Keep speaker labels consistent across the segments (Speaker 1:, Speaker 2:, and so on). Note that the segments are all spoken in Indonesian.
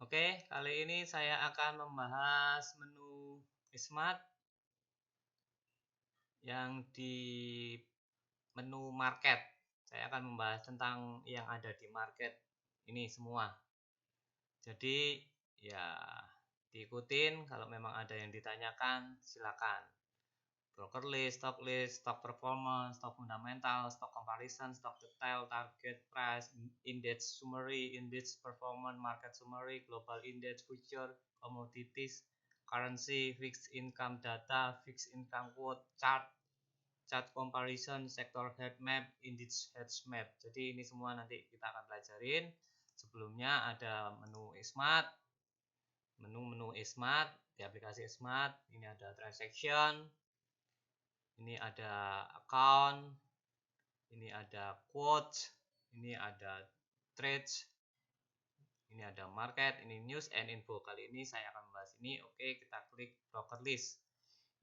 Speaker 1: Oke, kali ini saya akan membahas menu Smart yang di menu market. Saya akan membahas tentang yang ada di market ini semua. Jadi ya diikutin, kalau memang ada yang ditanyakan silakan. Broker list, stock performance, stock fundamental, stock comparison, stock detail, target price, index summary, index performance, market summary, global index future, commodities, currency, fixed income data, fixed income quote, chart comparison, sector heat map, index heat map. Jadi ini semua nanti kita akan pelajarin. Sebelumnya ada menu Smart, menu Smart di aplikasi Smart. Ini ada transaction, ini ada account, ini ada quote, ini ada trades, ini ada market, ini news and info. Kali ini saya akan membahas ini. Oke, kita klik broker list.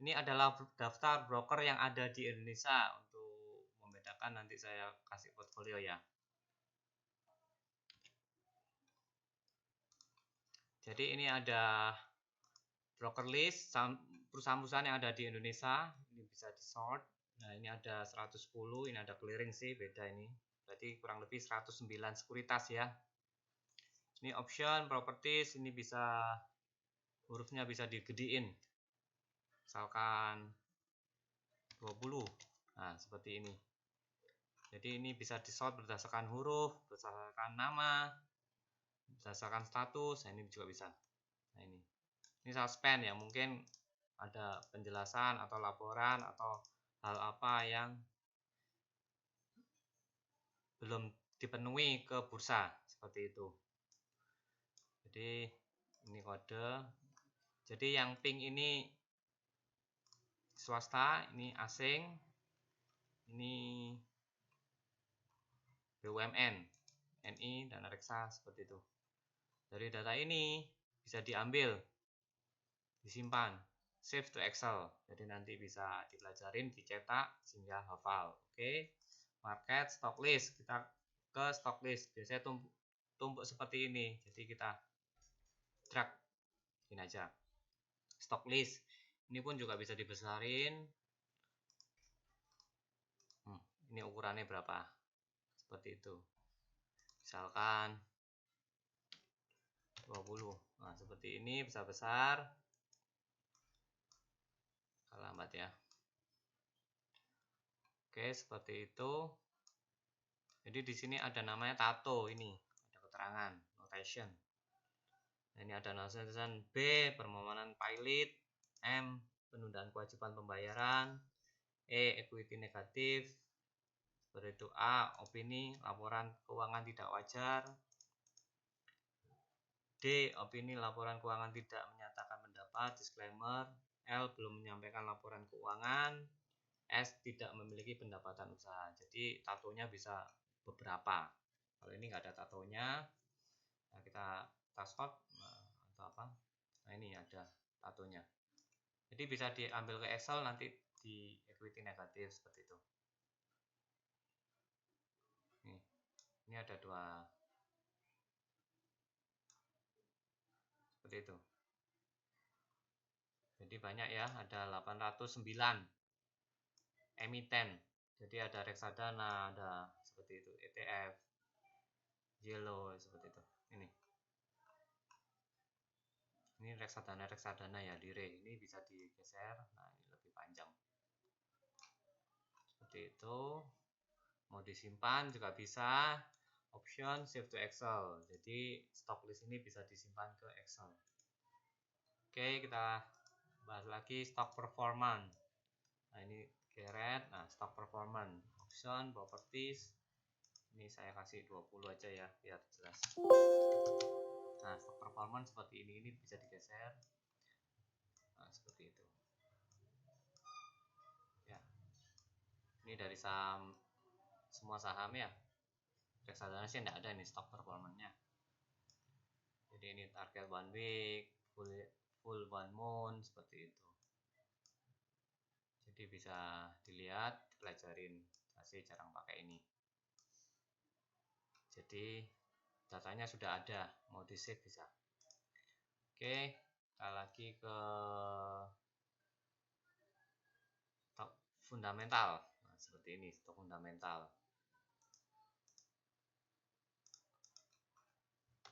Speaker 1: Ini adalah daftar broker yang ada di Indonesia. Untuk membedakan nanti saya kasih portfolio ya. Jadi ini ada broker list perusahaan-perusahaan yang ada di Indonesia. Ini bisa di sort. Nah, ini ada 110, ini ada clearing sih, beda ini. Berarti kurang lebih 109 sekuritas ya. Ini option, properties, ini bisa hurufnya bisa digedein. Misalkan 20. Nah, seperti ini. Jadi ini bisa di-sort berdasarkan huruf, berdasarkan nama, berdasarkan status. Nah, ini juga bisa. Nah, ini. Ini suspend ya, mungkin ada penjelasan atau laporan atau hal apa yang belum dipenuhi ke bursa, seperti itu. Jadi ini kode. Jadi yang pink ini swasta, ini asing, ini BUMN, NI, dan reksa, seperti itu. Dari data ini bisa diambil, disimpan, save to Excel. Jadi nanti bisa dipelajarin, dicetak sehingga hafal. Oke. Market, stock list. Kita ke stock list. Biasanya tumpuk seperti ini. Jadi kita drag ini aja. Stock list. Ini pun juga bisa dibesarin. Ini ukurannya berapa? Seperti itu. Misalkan 20. Nah, seperti ini besar-besar. Lambat ya. Oke, seperti itu. Jadi di sini ada namanya tato ini, ada keterangan, notation. Nah, ini ada notation B, permohonan pilot, M, penundaan kewajiban pembayaran, E, equity negatif, seperti itu. A, opini, laporan keuangan tidak wajar. D, opini laporan keuangan tidak menyatakan pendapat, disclaimer. L, belum menyampaikan laporan keuangan. S, tidak memiliki pendapatan usaha. Jadi tatonya bisa beberapa. Kalau ini nggak ada tatonya, nah kita sort atau apa? Nah, ini ada tatonya. Jadi bisa diambil ke Excel, nanti di equity negatif seperti itu. Ini ada dua seperti itu. Jadi banyak ya, ada 809 emiten. Jadi ada reksadana, ada seperti itu, ETF, Yellow, seperti itu. Ini reksadana ya, dire. Ini bisa digeser. Nah, ini lebih panjang. Seperti itu. Mau disimpan juga bisa. Option save to Excel. Jadi stock list ini bisa disimpan ke Excel. Oke, kita bahas lagi stock performance. Nah, ini geret. Nah, stock performance. Option, properties. Ini saya kasih 20 aja ya, biar jelas. Nah, stock performance seperti ini bisa digeser. Nah, seperti itu. Ya. Ini dari saham, semua saham ya. Reksadana sih tidak ada ini stock performance-nya. Jadi ini target 1 week, full 1 month, seperti itu. Jadi bisa dilihat, pelajarin kasih cara pakai ini. Jadi datanya sudah ada, mau di save bisa. Oke, kita lagi ke stok fundamental. Nah, seperti ini stok fundamental.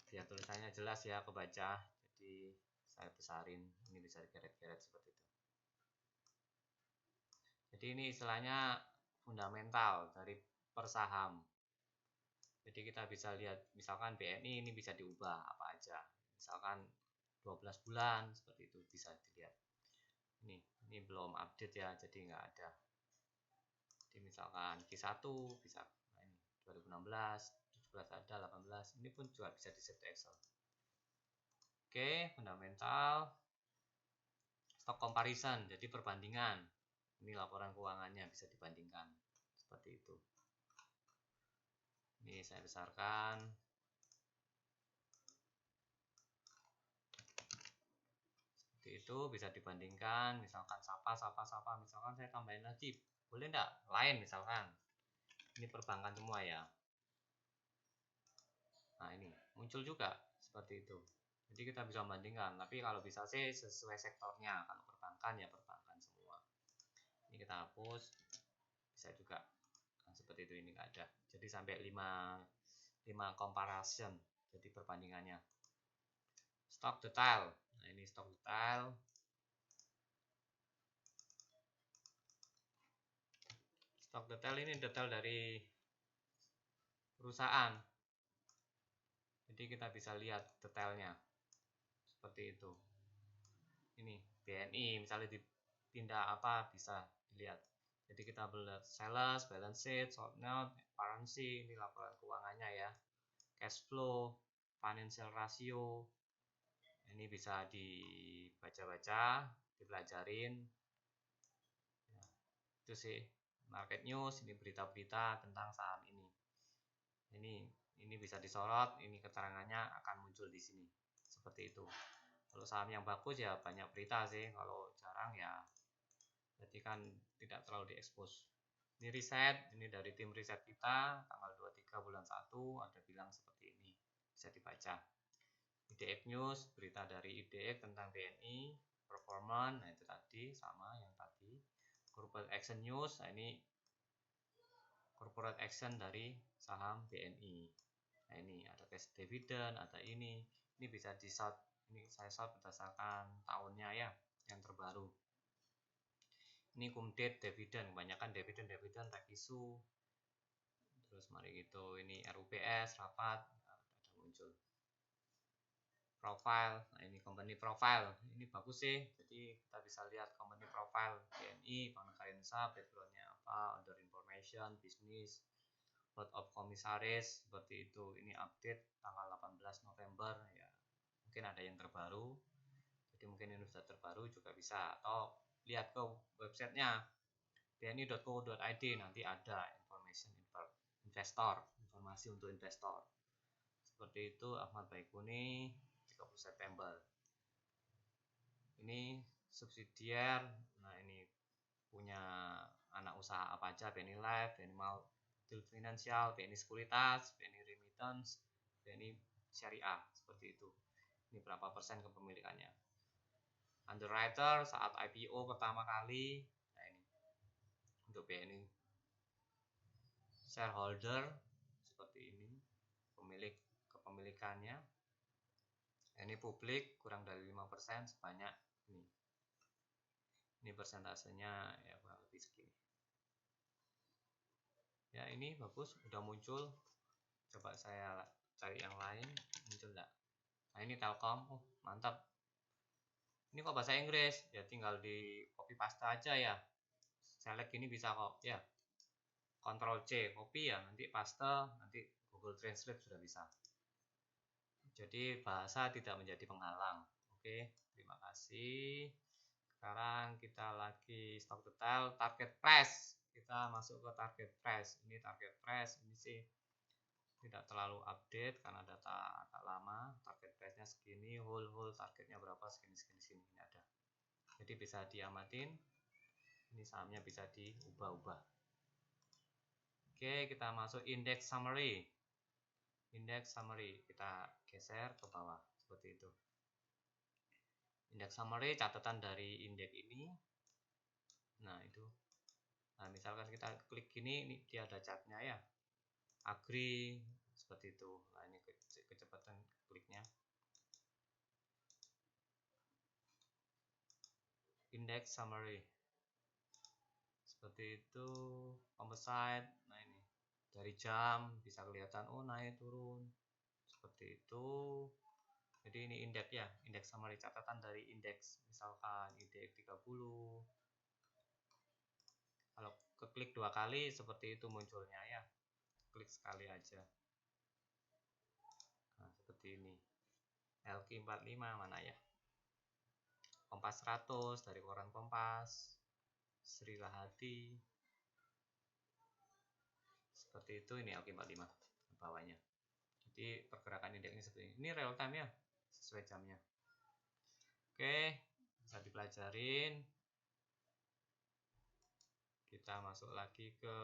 Speaker 1: Biar tulisannya jelas ya, kebaca. Jadi saya besarin, ini bisa digeret-geret seperti itu. Jadi ini istilahnya fundamental dari per saham. Jadi kita bisa lihat, misalkan BNI ini bisa diubah apa aja. Misalkan 12 bulan seperti itu bisa dilihat. Ini belum update ya, jadi nggak ada. Jadi misalkan Q1 bisa, nah ini 2016, 17 ada, 18, ini pun juga bisa di save Excel. Oke, fundamental. Stock comparison, jadi perbandingan. Ini laporan keuangannya bisa dibandingkan. Seperti itu. Ini saya besarkan. Seperti itu bisa dibandingkan. Misalkan sapa. Misalkan saya tambahin lagi. Boleh enggak? Lain misalkan. Ini perbankan semua ya. Nah ini muncul juga seperti itu. Jadi kita bisa membandingkan. Tapi kalau bisa sih sesuai sektornya. Kalau perbankan ya perbankan semua. Ini kita hapus. Bisa juga. Nah, seperti itu ini nggak ada. Jadi sampai 5 comparison. Jadi perbandingannya. Stock detail. Nah ini stock detail. Stock detail ini detail dari perusahaan. Jadi kita bisa lihat detailnya. Seperti itu. Ini BNI misalnya dipindah apa bisa dilihat. Jadi kita melihat sales, balance sheet, short note, currency, ini laporan keuangannya ya. Cash flow, financial ratio. Ini bisa dibaca-baca, dipelajarin. Ya, itu sih market news, ini berita-berita tentang saham ini. Ini bisa disorot, ini keterangannya akan muncul di sini. Seperti itu. Kalau saham yang bagus ya banyak berita sih, kalau jarang ya berarti kan tidak terlalu diekspos. Ini riset, ini dari tim riset kita tanggal 23 bulan 1 ada bilang seperti ini, bisa dibaca. IDX News, berita dari IDX tentang BNI, performance, nah itu tadi sama yang tadi. Corporate Action News, nah ini corporate action dari saham BNI. Nah ini ada cash dividend, ada ini bisa di sort. Ini saya sort berdasarkan tahunnya ya, yang terbaru. Ini cum date dividen, kebanyakan dividen tag isu. Terus mari gitu, ini RUPS rapat, ada muncul. Profile, nah ini company profile, ini bagus sih. Jadi kita bisa lihat company profile BNI, Bank Negara Indonesia, backgroundnya apa, other information, bisnis, board of komisaris, seperti itu. Ini update tanggal 18 November ya. Mungkin ada yang terbaru. Jadi mungkin ini sudah terbaru juga bisa, atau lihat ke websitenya bni.co.id, nanti ada information investor, informasi untuk investor. Seperti itu. Ahmad Baikuni 30 September. Ini subsidiar. Nah ini punya anak usaha apa aja, BNI Life, BNI Multi Financial, BNI Sekuritas, BNI Remittance, BNI Syariah, seperti itu. Ini berapa persen kepemilikannya. Underwriter saat IPO pertama kali. Nah ini untuk BNI. Shareholder seperti ini, pemilik kepemilikannya. Ini publik kurang dari 5% sebanyak ini. Ini persentasenya ya kurang lebih segini. Ya ini bagus, udah muncul. Coba saya cari yang lain, muncul enggak? Nah ini Telkom, mantap. Ini kok bahasa Inggris, ya tinggal di copy paste aja ya. Select ini bisa kok, ya. Ctrl C, copy ya, nanti paste, nanti Google Translate sudah bisa. Jadi bahasa tidak menjadi penghalang. Oke, terima kasih. Sekarang kita lagi stock detail, target price. Kita masuk ke target price. Ini target price, ini sih tidak terlalu update karena data agak lama. Target price-nya segini, whole targetnya berapa, segini ini ada. Jadi bisa diamatin. Ini sahamnya bisa diubah-ubah. Oke, kita masuk index summary. Index summary kita geser ke bawah seperti itu. Index summary, catatan dari indeks ini. Nah itu, nah misalkan kita klik gini, ini dia ada chartnya ya, agree seperti itu. Nah ini kecepatan kliknya. Index summary seperti itu. Composite, nah ini dari jam bisa kelihatan, oh naik turun seperti itu. Jadi ini indeks ya, indeks summary, catatan dari indeks, misalkan indeks 30. Kalau keklik 2 kali seperti itu munculnya ya, klik sekali aja. Nah seperti ini. LQ45 mana ya, Kompas 100 dari koran Kompas, Sri Rahadi, seperti itu. Ini LQ45 bawahnya. Jadi pergerakan indeks ini seperti ini. Ini real time ya, sesuai jamnya. Oke, bisa dipelajarin. Kita masuk lagi ke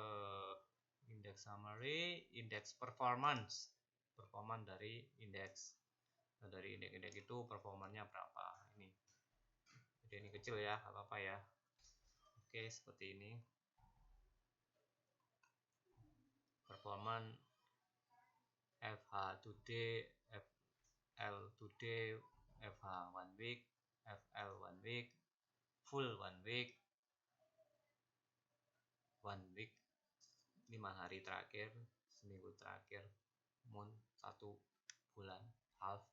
Speaker 1: index summary, index performance. Performance dari indeks. Nah, dari indeks-indeks itu performanya berapa? Ini. Jadi ini kecil ya, apa-apa ya. Oke, seperti ini. Performance FH today, FL today, FH 1 week, FL 1 week, full 1 week, 1 week, 5 hari terakhir, seminggu terakhir, moon 1 bulan, half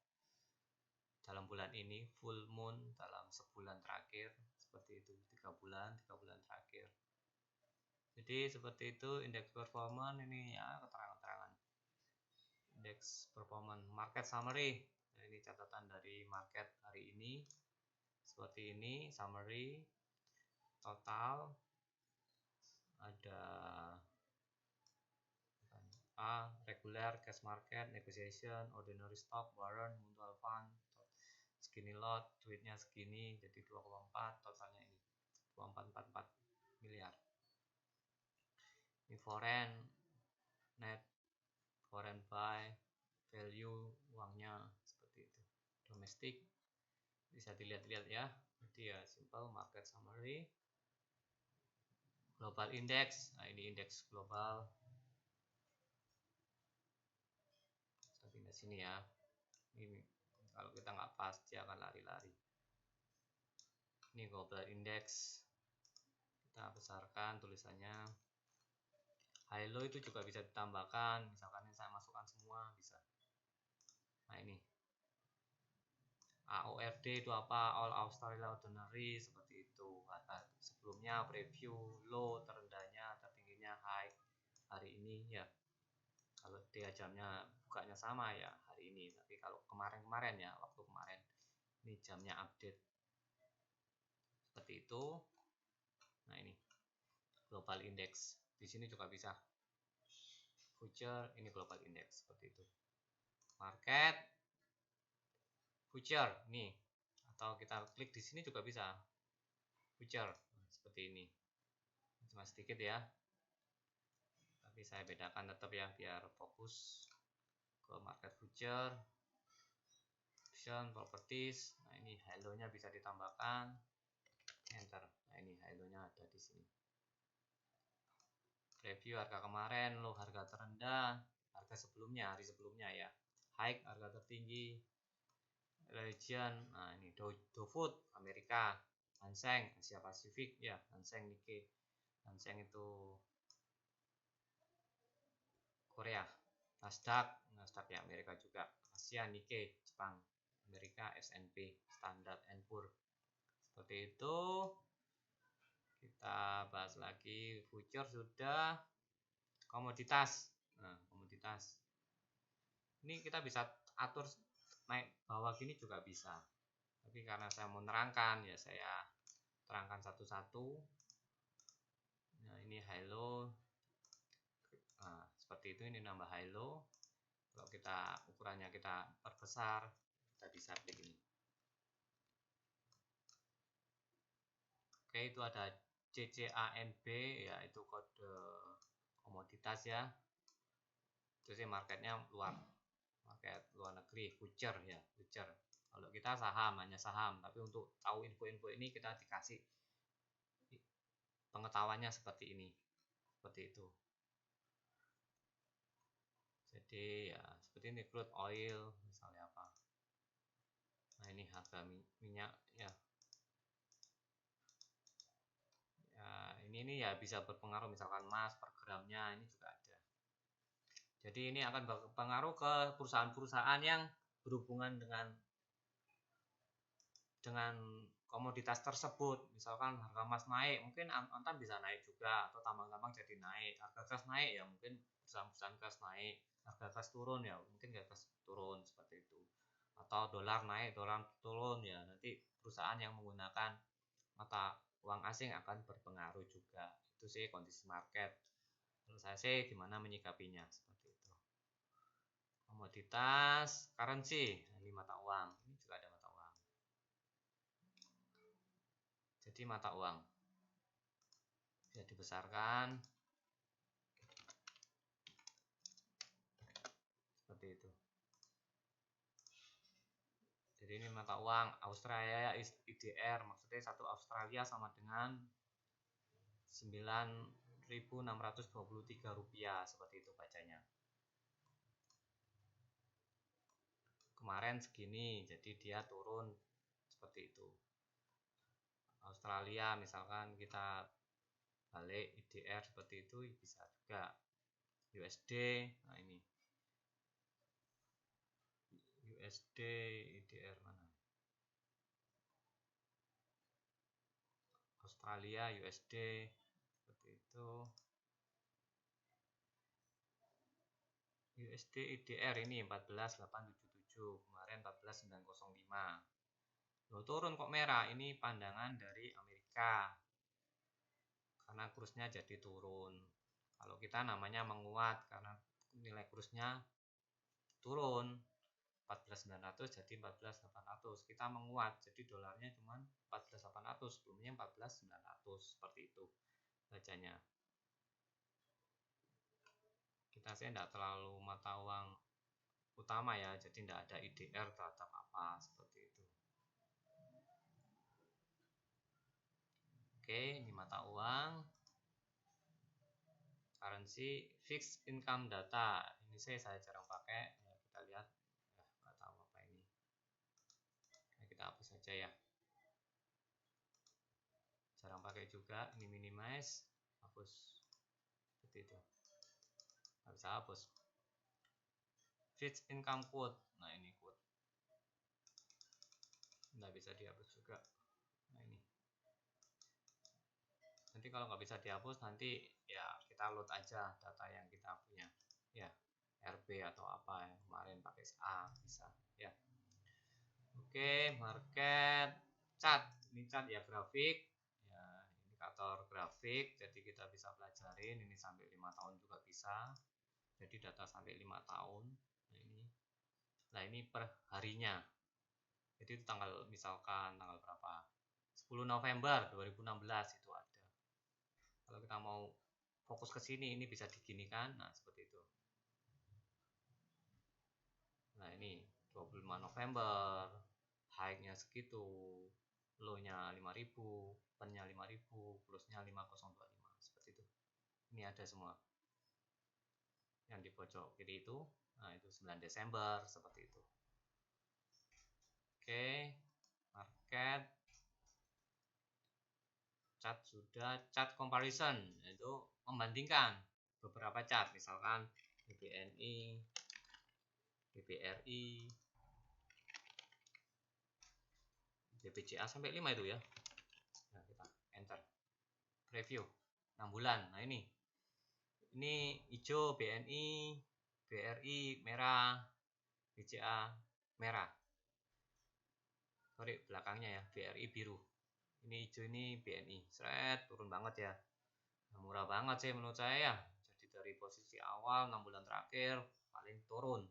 Speaker 1: dalam bulan ini, full moon dalam sebulan terakhir, seperti itu, 3 bulan terakhir. Jadi seperti itu indeks performance. Ini ya keterangan-keterangan indeks performance. Market summary, nah, ini catatan dari market hari ini seperti ini. Summary total ada regular, cash market, negotiation, ordinary stock, warrant, mutual fund, segini lot, duitnya segini, jadi 2,4, totalnya ini 2,444 miliar. Ini foreign, net foreign buy, value uangnya seperti itu. Domestic bisa dilihat-lihat ya. Jadi ya simple market summary. Global index, nah ini indeks global. Saya pindah sini ya. Ini kalau kita nggak pas dia akan lari-lari. Ini global index, kita besarkan tulisannya. High low itu juga bisa ditambahkan, misalkan saya masukkan semua bisa. Nah ini AORD itu apa, All Australia Ordinary, seperti itu. Harga sebelumnya preview, low terendahnya, tertingginya, high hari ini ya. Kalau dia jamnya bukanya sama ya hari ini, tapi kalau kemarin-kemarin ya, waktu kemarin ini jamnya update seperti itu. Nah ini global index, di sini juga bisa future, ini global index seperti itu. Market future nih, atau kita klik di sini juga bisa future seperti ini. Cuma sedikit ya, tapi saya bedakan tetap ya biar fokus ke market future, option, properties. Nah ini halo-nya bisa ditambahkan, enter. Nah ini halo-nya ada di sini. Review harga kemarin, low harga terendah, harga sebelumnya, hari sebelumnya ya. High harga tertinggi, region. Nah ini Dow Food Amerika, Hang Seng Asia Pasifik ya, Hang Seng Nikkei. Hang Seng itu Korea, Nasdaq ya Amerika juga, Asia Nikkei Jepang, Amerika S&P Standard & Poor. Seperti itu. Kita bahas lagi future sudah. Komoditas. Nah, komoditas. Ini kita bisa atur naik bawah gini juga bisa. Tapi karena saya mau menerangkan ya saya terangkan satu-satu. Nah, ini high low. Nah, seperti itu, ini nambah high low. Kalau kita ukurannya kita perbesar, kita bisa klik ini. Oke, itu ada CCANB ya, itu kode komoditas ya. Itu sih marketnya luar, market luar negeri, future ya, future. Kalau kita kita saham, hanya saham, tapi untuk tahu info-info ini kita dikasih pengetahuannya seperti ini, seperti itu. Jadi ya seperti ini, crude oil misalnya apa. Nah ini harga minyak ya. Ya ini ya bisa berpengaruh, misalkan emas per gramnya ini juga ada. Jadi ini akan berpengaruh ke perusahaan-perusahaan yang berhubungan dengan komoditas tersebut. Misalkan harga emas naik, mungkin Antam bisa naik juga, atau tambang-tambang jadi naik. Harga gas naik ya mungkin perusahaan-perusahaan gas naik. Harga gas turun ya mungkin gas turun, seperti itu. Atau dolar naik, dolar turun ya nanti perusahaan yang menggunakan mata uang asing akan berpengaruh juga. Itu sih kondisi market. Menurut saya sih gimana menyikapinya, seperti itu. Komoditas, currency, ini mata uang. Ini juga ada mata uang. Jadi mata uang bisa dibesarkan seperti itu. Jadi ini mata uang Australia IDR, maksudnya satu Australia sama dengan 9.623 rupiah, seperti itu bacanya. Kemarin segini, jadi dia turun seperti itu. Australia misalkan kita balik IDR seperti itu bisa juga. USD, nah ini USD IDR mana? Australia USD seperti itu. USD IDR ini 14.877, kemarin 14.905. Loh, turun kok merah? Ini pandangan dari Amerika. Karena kursnya jadi turun. Kalau kita namanya menguat karena nilai kursnya turun. 14.900 jadi 14.800. Kita menguat, jadi dolarnya cuma 14.800, sebelumnya 14.900, seperti itu bacanya. Kita sih tidak terlalu mata uang utama ya, jadi tidak ada IDR terhadap apa, seperti itu. Oke, ini mata uang. Currency fixed income data. Ini saya jarang pakai. Ya, kita lihat. Ya, nggak tahu apa ini. Nah, kita hapus saja ya. Jarang pakai juga. Ini minimize, hapus. Seperti itu. Nggak bisa hapus. Fixed income quote. Nah ini quote. Nggak bisa dihapus juga. Nah ini. Nanti kalau nggak bisa dihapus, nanti ya kita load aja data yang kita punya. Ya, RB atau apa yang kemarin pakai A bisa. Ya. Oke, market chart. Ini chart ya, grafik. Ya, indikator grafik. Jadi kita bisa pelajarin ini sampai 5 tahun juga bisa. Jadi data sampai 5 tahun. Nah ini per harinya. Jadi itu tanggal, misalkan tanggal berapa? 10 November 2016 itu ada. Kalau kita mau fokus ke sini, ini bisa diginikan. Nah, seperti itu. Nah, ini 25 November. High-nya segitu. Low-nya 5.000, pen-nya 5.000, plus-nya 5025. Seperti itu. Ini ada semua. Yang di pojok kiri itu, nah itu 9 Desember, seperti itu. Oke, market chart sudah. Chart comparison, yaitu membandingkan beberapa chart, misalkan BBNI, BBRI, BBCA sampai 5 itu ya. Nah, kita enter. Review 6 bulan. Nah, ini hijau BNI, BRI merah, BCA merah. Sorry, belakangnya ya, BRI biru. Ini hijau, ini BNI. Seret, turun banget ya. Nah, murah banget sih menurut saya ya. Jadi dari posisi awal 6 bulan terakhir paling turun.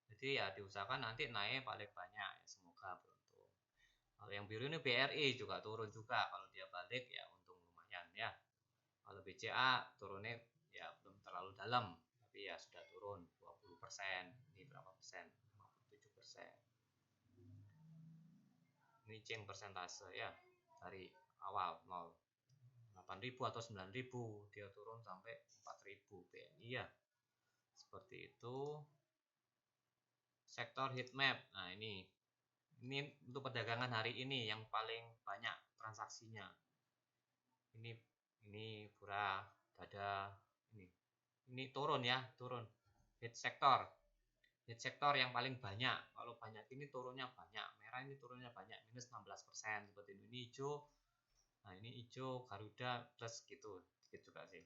Speaker 1: Jadi ya diusahakan nanti naik paling banyak ya, semoga beruntung. Kalau yang biru ini BRI juga turun juga. Kalau dia balik ya untung lumayan ya. Kalau BCA turunnya ya belum terlalu dalam, tapi ya sudah turun 20%. Ini berapa persen? 57%. Ini change persentase ya, dari awal 0 8.000 atau 9.000 dia turun sampai 4.000 BNI ya, seperti itu. Sektor heat map, nah ini untuk perdagangan hari ini yang paling banyak transaksinya. Ini pura dada, ini turun ya, turun. Heat sektor yang paling banyak. Kalau banyak ini turunnya banyak, merah ini turunnya banyak, minus 16% seperti ini. Ini hijau, nah ini hijau Garuda plus gitu, sedikit juga sih.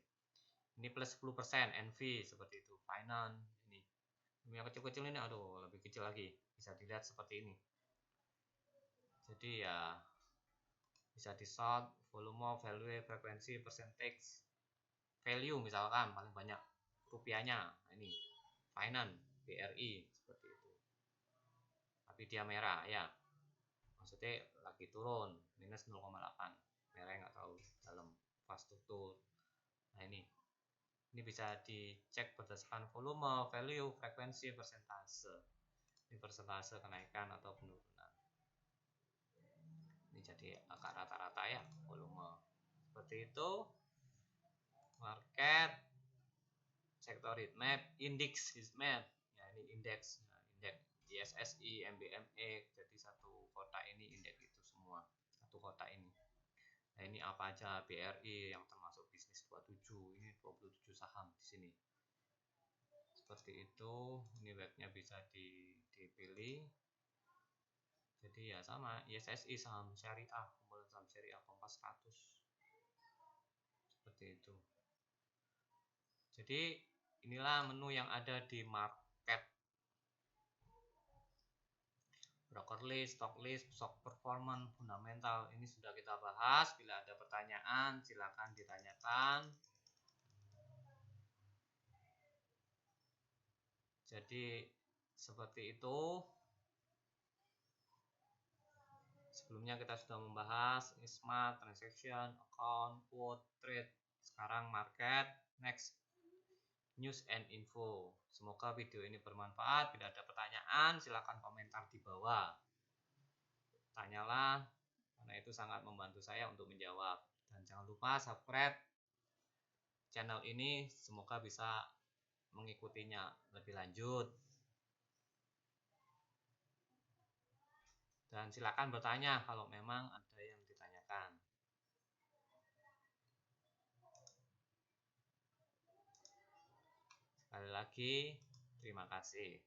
Speaker 1: Ini plus 10%, NV seperti itu. Finance ini yang kecil-kecil ini, aduh lebih kecil lagi, bisa dilihat seperti ini. Jadi ya bisa di short, volume, value, frekuensi, percentage, value misalkan paling banyak rupiahnya. Nah, ini finance, BRI seperti itu. Tapi dia merah ya. Maksudnya lagi turun, minus 0,8. Merah nggak tahu dalam infrastruktur. Nah, ini bisa dicek berdasarkan volume, value, frekuensi, persentase. Ini persentase kenaikan atau penurunan. Ini jadi angka rata-rata ya, volume. Seperti itu. Market, sektor heat map, index heat map. Ya, ini indeks. Nah, indeks ISSI, MBME. Jadi satu kotak ini indeks itu semua. Satu kotak ini. Nah, ini apa aja BRI yang termasuk bisnis 27. Ini 27 saham di sini. Seperti itu. Ini webnya bisa dipilih. Jadi ya sama, ISSI saham syariah, kumpulan saham syariah Kompas 100. Seperti itu. Jadi inilah menu yang ada di market. Broker list, stock list, stock performance, fundamental. Ini sudah kita bahas. Bila ada pertanyaan, silakan ditanyakan. Jadi seperti itu. Sebelumnya kita sudah membahas smart, transaction, account, quote, trade. Sekarang market, next news and info. Semoga video ini bermanfaat. Bila ada pertanyaan, silakan komentar di bawah. Tanyalah, karena itu sangat membantu saya untuk menjawab. Dan jangan lupa subscribe channel ini, semoga bisa mengikutinya lebih lanjut. Dan silakan bertanya kalau memang ada yang ditanyakan. Sekali lagi, terima kasih.